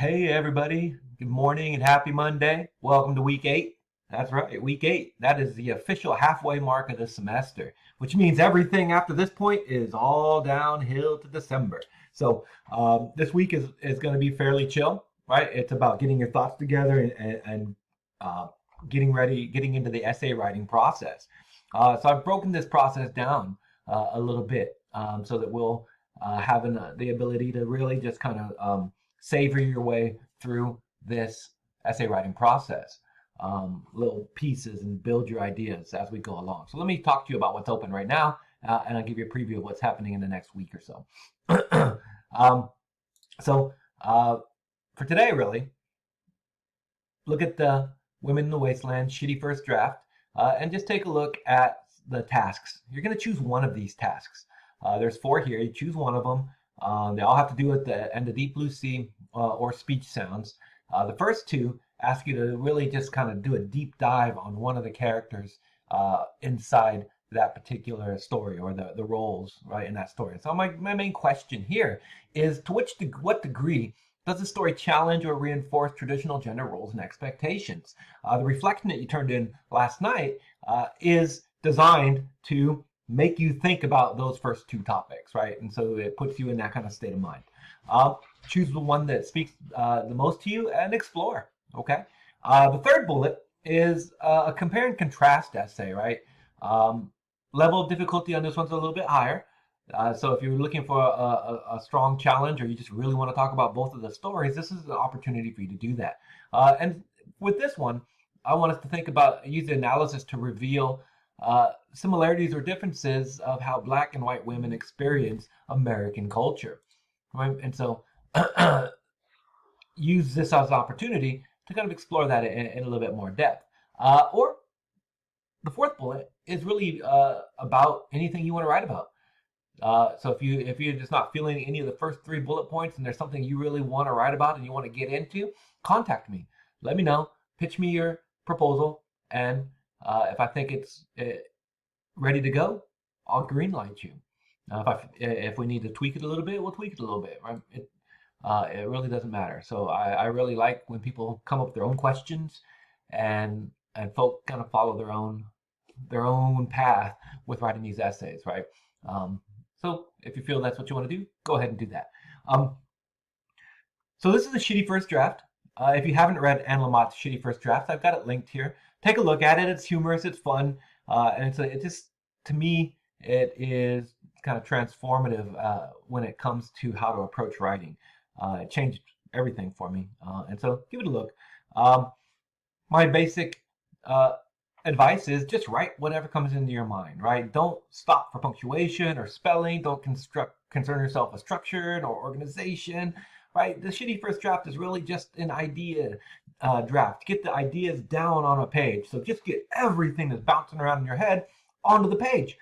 Hey everybody, good morning and happy Monday. Welcome to week 8. That's right, week 8. That is the official halfway mark of the semester, which means everything after this point is all downhill to December. So this week is going to be fairly chill, right? It's about getting your thoughts together and uh, getting ready, getting into the essay writing process. So I've broken this process down a little bit so that we'll have the ability to really just kind of savor your way through this essay writing process, little pieces, and build your ideas as we go along. So let me talk to you about what's open right now, and I'll give you a preview of what's happening in the next week or so. um, so for today, really, look at the Women in the Wasteland shitty first draft, and just take a look at the tasks. You're going to choose one of these tasks. There's 4 here. You choose one of them. They all have to do with the end of Deep Blue Sea or speech sounds. The first 2 ask you to really just kind of do a deep dive on one of the characters inside that particular story, or the roles right in that story. So my main question here is, to what degree does the story challenge or reinforce traditional gender roles and expectations? The reflection that you turned in last night is designed to make you think about those first 2 topics, right? And so it puts you in that kind of state of mind. Choose the one that speaks the most to you and explore, okay? The third bullet is a compare and contrast essay, right? Level of difficulty on this one's a little bit higher. So if you're looking for a strong challenge, or you just really want to talk about both of the stories, this is an opportunity for you to do that. And with this one, I want us to think about, use the analysis to reveal similarities or differences of how Black and white women experience American culture, right? And so use this as an opportunity to kind of explore that in a little bit more depth. Or the fourth bullet is really about anything you want to write about. So if you're just not feeling any of the first 3 bullet points, and there's something you really want to write about and you want to get into, contact me. Let me know. Pitch me your proposal, and if I think it's ready to go, I'll greenlight you. If we need to tweak it a little bit, we'll tweak it a little bit. Right? It really doesn't matter. So I really like when people come up with their own questions, and folk kind of follow their own path with writing these essays, right? So if you feel that's what you want to do, go ahead and do that. So this is a shitty first draft. If you haven't read Anne Lamott's Shitty First Draft, I've got it linked here. Take a look at it. It's humorous, it's fun, and it just, to me, it is kind of transformative when it comes to how to approach writing. It changed everything for me, and so give it a look. My basic advice is just write whatever comes into your mind, right? Don't stop for punctuation or spelling. Don't concern yourself with structure or organization, right? The shitty first draft is really just an idea draft. Get the ideas down on a page. So just get everything that's bouncing around in your head onto the page.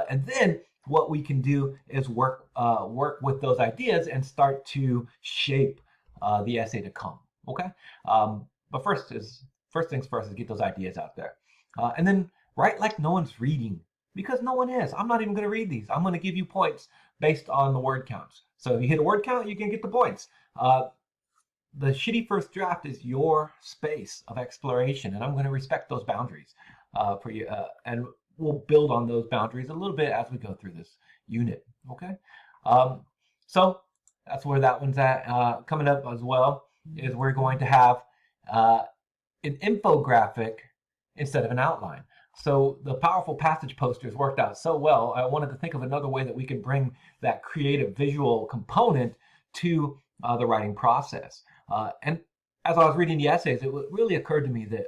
And then what we can do is work with those ideas and start to shape the essay to come, okay? But first things first is get those ideas out there. And then write like no one's reading, because no one is. I'm not even going to read these. I'm going to give you points based on the word counts. So if you hit a word count, you can get the points. The shitty first draft is your space of exploration, and I'm going to respect those boundaries for you, and we'll build on those boundaries a little bit as we go through this unit, okay? So that's where that one's at. Coming up as well is we're going to have an infographic instead of an outline. So the powerful passage posters worked out so well, I wanted to think of another way that we could bring that creative visual component to the writing process. And as I was reading the essays, it really occurred to me that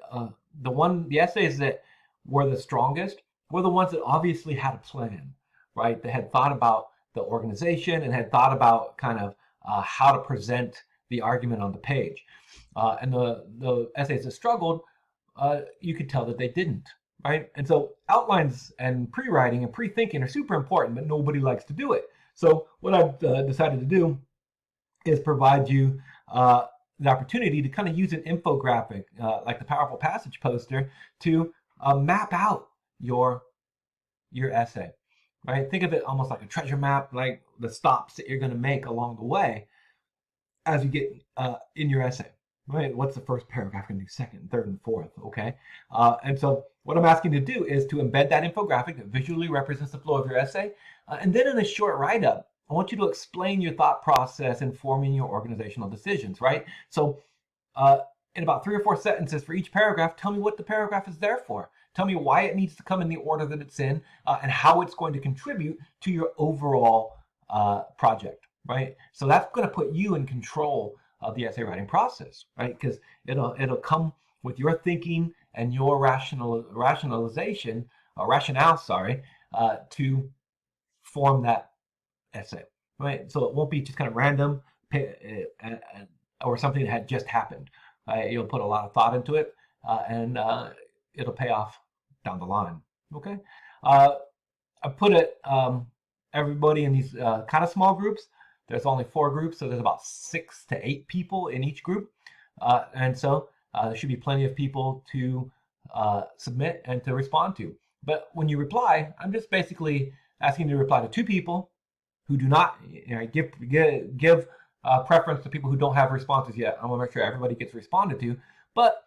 the essays that were the strongest were the ones that obviously had a plan, right? They had thought about the organization and had thought about kind of how to present the argument on the page. And the essays that struggled, you could tell that they didn't, right? And so outlines and pre-writing and pre-thinking are super important, but nobody likes to do it. So what I've decided to do is provide you the opportunity to kind of use an infographic, like the powerful passage poster, to map out your essay, right? Think of it almost like a treasure map, like the stops that you're going to make along the way. as you get in your essay. Right? What's the first paragraph going to do? Second, third, and fourth. Okay. And so what I'm asking you to do is to embed that infographic that visually represents the flow of your essay, and then in a short write-up, I want you to explain your thought process informing your organizational decisions. Right. So in about 3 or 4 sentences for each paragraph, tell me what the paragraph is there for. Tell me why it needs to come in the order that it's in, and how it's going to contribute to your overall project. Right. So that's going to put you in control of the essay writing process, right? Because it'll come with your thinking and your rationalization, rationale, to form that essay, right? So it won't be just kind of random or something that had just happened. You'll put a lot of thought into it, and it'll pay off down the line. Okay, I put it everybody in these kind of small groups. There's only 4 groups, so there's about 6 to 8 people in each group. And so there should be plenty of people to submit and to respond to. But when you reply, I'm just basically asking you to reply to 2 people who do not give preference to people who don't have responses yet. I want to make sure everybody gets responded to. But,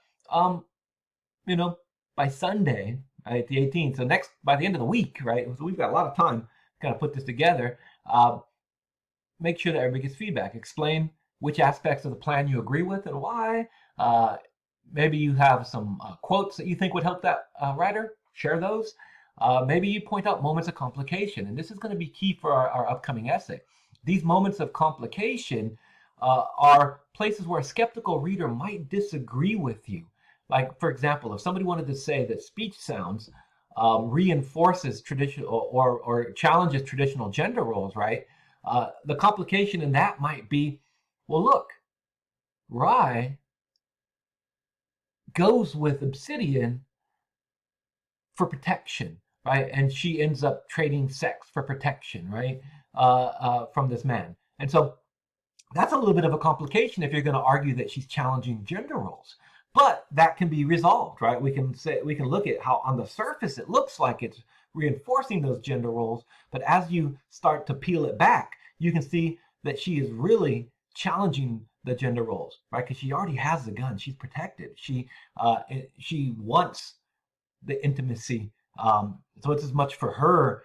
by Sunday, right, the 18th, so by the end of the week, right, so we've got a lot of time to kind of put this together. Make sure that everybody gets feedback. Explain which aspects of the plan you agree with and why. Maybe you have some quotes that you think would help that writer. Share those. Maybe you point out moments of complication. And this is going to be key for our upcoming essay. These moments of complication are places where a skeptical reader might disagree with you. Like, for example, if somebody wanted to say that speech sounds reinforces traditional or challenges traditional gender roles, right? The complication in that might be, well, look, Rye goes with Obsidian for protection, right? And she ends up trading sex for protection, right? From this man. And so that's a little bit of a complication if you're going to argue that she's challenging gender roles. But that can be resolved, right? We can look at how on the surface it looks like it's reinforcing those gender roles, but as you start to peel it back, you can see that she is really challenging the gender roles, right? Because she already has the gun; she's protected. She wants the intimacy, so it's as much for her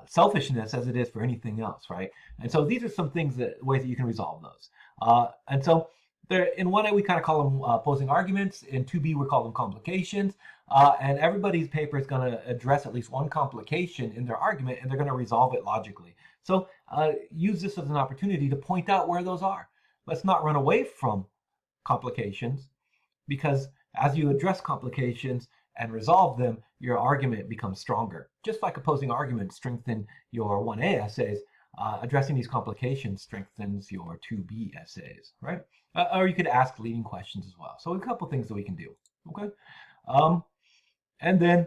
selfishness as it is for anything else, right? And so these are some ways that you can resolve those. And so in 1A we kind of call them opposing arguments. In 2B we call them complications. And everybody's paper is going to address at least one complication in their argument, and they're going to resolve it logically. So use this as an opportunity to point out where those are. Let's not run away from complications, because as you address complications and resolve them, your argument becomes stronger. Just like opposing arguments strengthen your 1A essays, addressing these complications strengthens your 2B essays, right? Or you could ask leading questions as well. So a couple things that we can do, okay? And then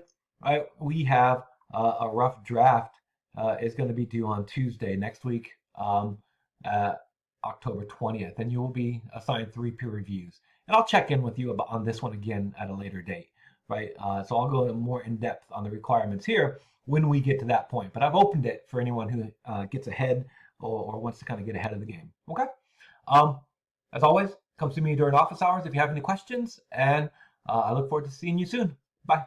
we have a rough draft is going to be due on Tuesday next week, October 20th, and you will be assigned 3 peer reviews. And I'll check in with you on this one again at a later date, right? So I'll go more in depth on the requirements here when we get to that point. But I've opened it for anyone who gets ahead or wants to kind of get ahead of the game. Okay. As always, come see me during office hours if you have any questions, and I look forward to seeing you soon. Bye.